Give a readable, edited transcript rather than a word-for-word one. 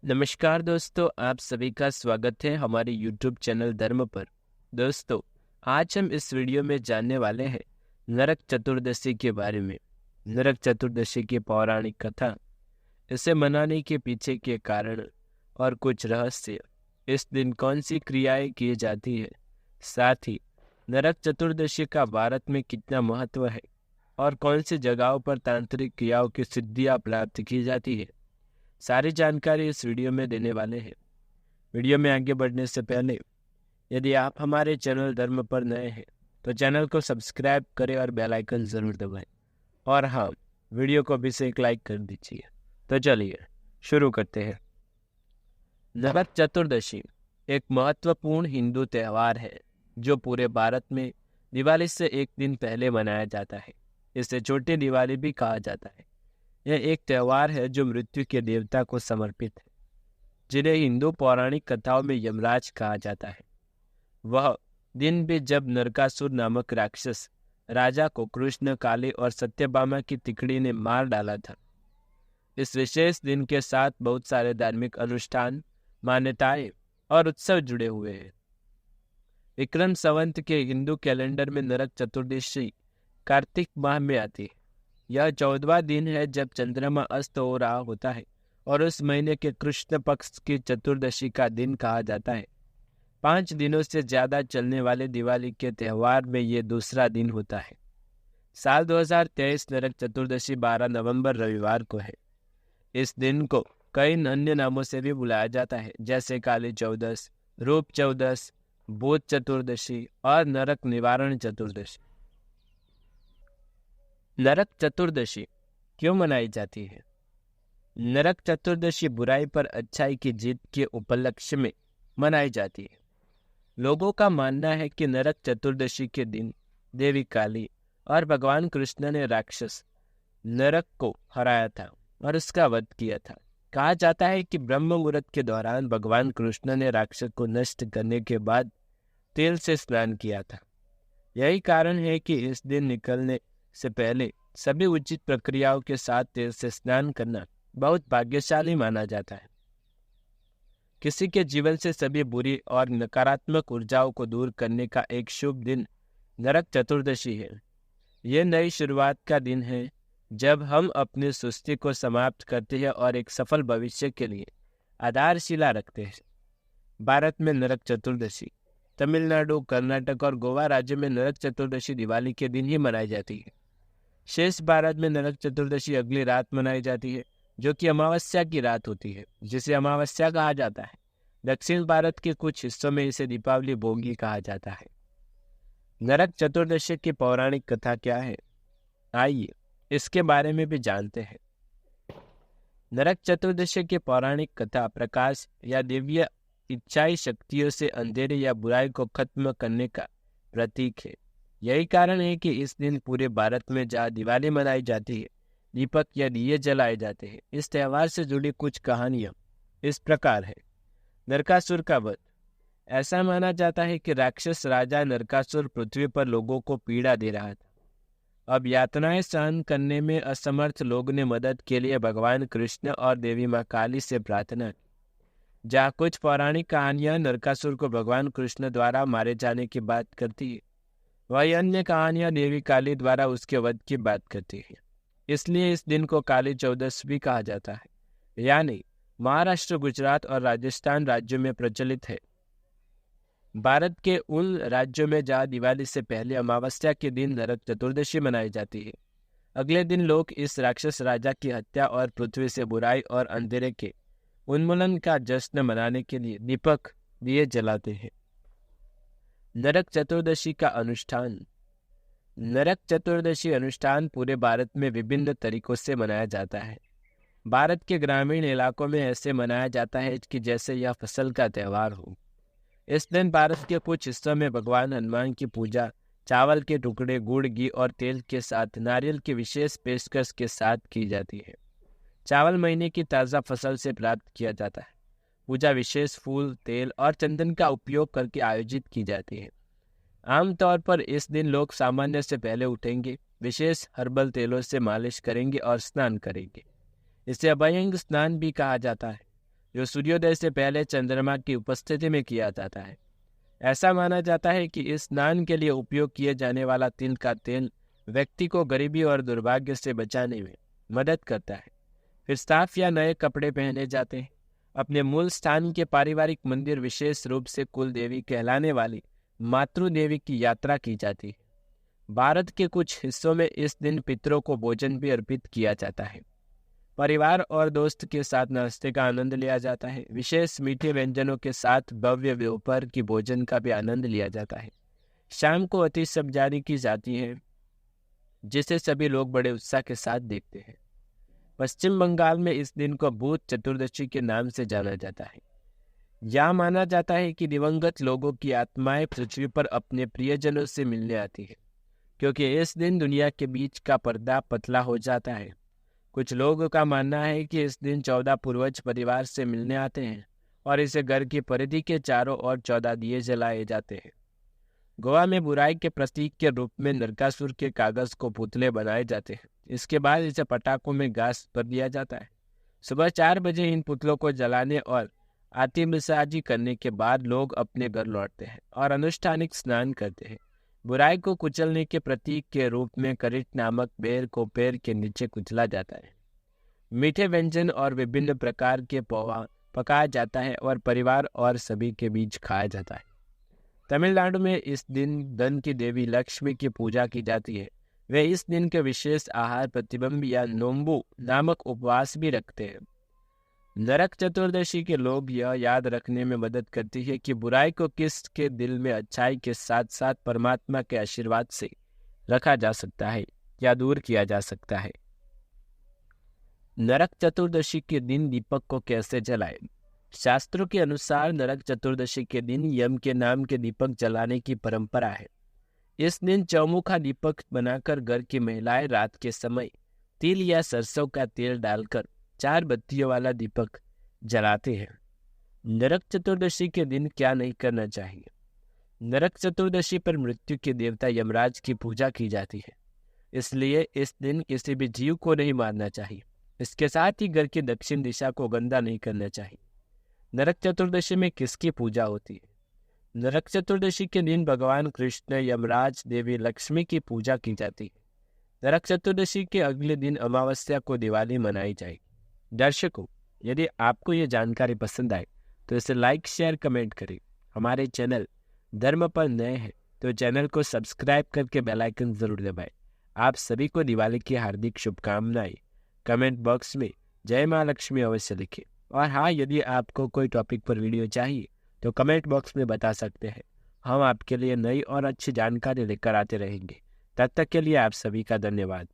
नमस्कार दोस्तों, आप सभी का स्वागत है हमारे YouTube चैनल धर्म पर। दोस्तों, आज हम इस वीडियो में जानने वाले हैं नरक चतुर्दशी के बारे में। नरक चतुर्दशी की पौराणिक कथा, इसे मनाने के पीछे के कारण और कुछ रहस्य, इस दिन कौन सी क्रियाएं की जाती है, साथ ही नरक चतुर्दशी का भारत में कितना महत्व है और कौन सी जगहों पर तांत्रिक क्रियाओं की सिद्धियां प्राप्त की जाती है, सारी जानकारी इस वीडियो में देने वाले हैं। वीडियो में आगे बढ़ने से पहले यदि आप हमारे चैनल धर्म पर नए हैं तो चैनल को सब्सक्राइब करें और बेल आइकन ज़रूर दबाएं। और हाँ, वीडियो को भी से एक लाइक कर दीजिए। तो चलिए शुरू करते हैं। नरक चतुर्दशी एक महत्वपूर्ण हिंदू त्यौहार है जो पूरे भारत में दिवाली से एक दिन पहले मनाया जाता है। इसे छोटी दिवाली भी कहा जाता है। यह एक त्यौहार है जो मृत्यु के देवता को समर्पित है, जिन्हें हिंदू पौराणिक कथाओं में यमराज कहा जाता है। वह दिन भी जब नरकासुर नामक राक्षस राजा को कृष्ण, काली और सत्यभामा की तिकड़ी ने मार डाला था। इस विशेष दिन के साथ बहुत सारे धार्मिक अनुष्ठान, मान्यताएं और उत्सव जुड़े हुए हैं। विक्रम संवत के हिंदू कैलेंडर में नरक चतुर्दशी कार्तिक माह में आती है। यह 14वां दिन है जब चंद्रमा अस्त हो रहा होता है और उस महीने के कृष्ण पक्ष की चतुर्दशी का दिन कहा जाता है। 5 दिनों से ज्यादा चलने वाले दिवाली के त्यौहार में ये दूसरा दिन होता है। साल 2023 नरक चतुर्दशी 12 नवंबर रविवार को है। इस दिन को कई अन्य नामों से भी बुलाया जाता है, जैसे काली चौदस, रूप चौदस, भूत चतुर्दशी और नरक निवारण चतुर्दशी। नरक चतुर्दशी क्यों मनाई जाती है? नरक चतुर्दशी बुराई पर अच्छाई की जीत के उपलक्ष्य में मनाई जाती है। लोगों का मानना है कि नरक चतुर्दशी के दिन देवी काली और भगवान कृष्ण ने राक्षस नरक को हराया था और उसका वध किया था। कहा जाता है कि ब्रह्म मुहूर्त के दौरान भगवान कृष्ण ने राक्षस को नष्ट करने के बाद तेल से स्नान किया था। यही कारण है कि इस दिन निकलने से पहले सभी उचित प्रक्रियाओं के साथ तेल से स्नान करना बहुत भाग्यशाली माना जाता है। किसी के जीवन से सभी बुरी और नकारात्मक ऊर्जाओं को दूर करने का एक शुभ दिन नरक चतुर्दशी है। यह नई शुरुआत का दिन है जब हम अपनी सुस्ती को समाप्त करते हैं और एक सफल भविष्य के लिए आधारशिला रखते हैं। भारत में नरक चतुर्दशी तमिलनाडु, कर्नाटक और गोवा राज्य में नरक चतुर्दशी दिवाली के दिन ही मनाई जाती है। शेष भारत में नरक चतुर्दशी अगली रात मनाई जाती है, जो कि अमावस्या की रात होती है, जिसे अमावस्या कहा जाता है। दक्षिण भारत के कुछ हिस्सों में इसे दीपावली भोगी कहा जाता है। नरक चतुर्दशी की पौराणिक कथा क्या है? आइए इसके बारे में भी जानते हैं। नरक चतुर्दशी की पौराणिक कथा प्रकाश या दिव्य इच्छाई शक्तियों से अंधेरे या बुराई को खत्म करने का प्रतीक है। यही कारण है कि इस दिन पूरे भारत में जहाँ दिवाली मनाई जाती है, दीपक या दिए जलाए जाते हैं। इस त्यौहार से जुड़ी कुछ कहानियां इस प्रकार है। नरकासुर का वध। ऐसा माना जाता है कि राक्षस राजा नरकासुर पृथ्वी पर लोगों को पीड़ा दे रहा था। अब यातनाएं सहन करने में असमर्थ लोग ने मदद के लिए भगवान कृष्ण और देवी माँ काली से प्रार्थना की। जहाँ कुछ पौराणिक कहानियां नरकासुर को भगवान कृष्ण द्वारा मारे जाने की बात करती है, वही अन्य कहानियां देवी काली द्वारा उसके वध की बात करती है। इसलिए इस दिन को काली चौदस भी कहा जाता है, यानी महाराष्ट्र, गुजरात और राजस्थान राज्यों में प्रचलित है। भारत के उन राज्यों में जहाँ दिवाली से पहले अमावस्या के दिन नरक चतुर्दशी मनाई जाती है, अगले दिन लोग इस राक्षस राजा की हत्या और पृथ्वी से बुराई और अंधेरे के उन्मूलन का जश्न मनाने के लिए दीपक दिए जलाते हैं। नरक चतुर्दशी का अनुष्ठान। नरक चतुर्दशी अनुष्ठान पूरे भारत में विभिन्न तरीकों से मनाया जाता है। भारत के ग्रामीण इलाकों में ऐसे मनाया जाता है कि जैसे यह फसल का त्यौहार हो। इस दिन भारत के कुछ हिस्सों में भगवान हनुमान की पूजा चावल के टुकड़े, गुड़, घी और तेल के साथ नारियल की विशेष पेशकश के साथ की जाती है। चावल महीने की ताज़ा फसल से प्राप्त किया जाता है। पूजा विशेष फूल, तेल और चंदन का उपयोग करके आयोजित की जाती है। आमतौर पर इस दिन लोग सामान्य से पहले उठेंगे, विशेष हर्बल तेलों से मालिश करेंगे और स्नान करेंगे। इसे अभ्यंग स्नान भी कहा जाता है। जो सूर्योदय से पहले चंद्रमा की उपस्थिति में किया जाता है। ऐसा माना जाता है कि इस स्नान के लिए उपयोग किए जाने वाला तिल का तेल व्यक्ति को गरीबी और दुर्भाग्य से बचाने में मदद करता है। फिर साफ या नए कपड़े पहने जाते हैं। अपने मूल स्थान के पारिवारिक मंदिर, विशेष रूप से कुल देवी कहलाने वाली मातृ देवी की यात्रा की जाती है। भारत के कुछ हिस्सों में इस दिन पितरों को भोजन भी अर्पित किया जाता है। परिवार और दोस्त के साथ नाश्ते का आनंद लिया जाता है। विशेष मीठे व्यंजनों के साथ भव्य दोपहर की भोजन का भी आनंद लिया जाता है। शाम को अतिशबाजी की जाती है, जिसे सभी लोग बड़े उत्साह के साथ देखते हैं। पश्चिम बंगाल में इस दिन को भूत चतुर्दशी के नाम से जाना जाता है। यह माना जाता है कि दिवंगत लोगों की आत्माएं पृथ्वी पर अपने प्रियजनों से मिलने आती है, क्योंकि इस दिन दुनिया के बीच का पर्दा पतला हो जाता है। कुछ लोगों का मानना है कि इस दिन 14 पूर्वज परिवार से मिलने आते हैं और इसे घर की परिधि के चारों ओर 14 दिए जलाए जाते हैं। गोवा में बुराई के प्रतीक के रूप में नरकासुर के कागज को पुतले बनाए जाते हैं। इसके बाद इसे पटाखों में घास भर दिया जाता है। सुबह 4 बजे इन पुतलों को जलाने और आतिशबाजी करने के बाद लोग अपने घर लौटते हैं और अनुष्ठानिक स्नान करते हैं। बुराई को कुचलने के प्रतीक के रूप में करिट नामक बेर को पैर के नीचे कुचला जाता है। मीठे व्यंजन और विभिन्न प्रकार के पोहा पकाया जाता है और परिवार और सभी के बीच खाया जाता है। तमिलनाडु में इस दिन धन की देवी लक्ष्मी की पूजा की जाती है। वे इस दिन के विशेष आहार प्रतिबंध या नोम्बू नामक उपवास भी रखते हैं। नरक चतुर्दशी के लोग यह याद रखने में मदद करती है कि बुराई को किसके दिल में अच्छाई के साथ साथ परमात्मा के आशीर्वाद से रखा जा सकता है या दूर किया जा सकता है। नरक चतुर्दशी के दिन दीपक को कैसे जलाएं? शास्त्रों के अनुसार नरक चतुर्दशी के दिन यम के नाम के दीपक जलाने की परंपरा है। इस दिन चौमुखा दीपक बनाकर घर की महिलाएं रात के समय तिल या सरसों का तेल डालकर 4 बत्तियों वाला दीपक जलाते हैं। नरक चतुर्दशी के दिन क्या नहीं करना चाहिए? नरक चतुर्दशी पर मृत्यु के देवता यमराज की पूजा की जाती है, इसलिए इस दिन किसी भी जीव को नहीं मारना चाहिए। इसके साथ ही घर की दक्षिण दिशा को गंदा नहीं करना चाहिए। नरक चतुर्दशी में किसकी पूजा होती है? नरक चतुर्दशी के दिन भगवान कृष्ण, यमराज, देवी लक्ष्मी की पूजा की जाती है। नरक चतुर्दशी के अगले दिन अमावस्या को दिवाली मनाई जाएगी। दर्शकों, यदि आपको ये जानकारी पसंद आए तो इसे लाइक, शेयर, कमेंट करें। हमारे चैनल धर्म पर नए हैं तो चैनल को सब्सक्राइब करके बेल आइकन जरूर दबाएं। आप सभी को दिवाली की हार्दिक शुभकामनाएं। कमेंट बॉक्स में जय माँ लक्ष्मी अवश्य लिखें। और हाँ, यदि आपको कोई टॉपिक पर वीडियो चाहिए तो कमेंट बॉक्स में बता सकते हैं। हम आपके लिए नई और अच्छी जानकारी लेकर आते रहेंगे। तब तक के लिए आप सभी का धन्यवाद।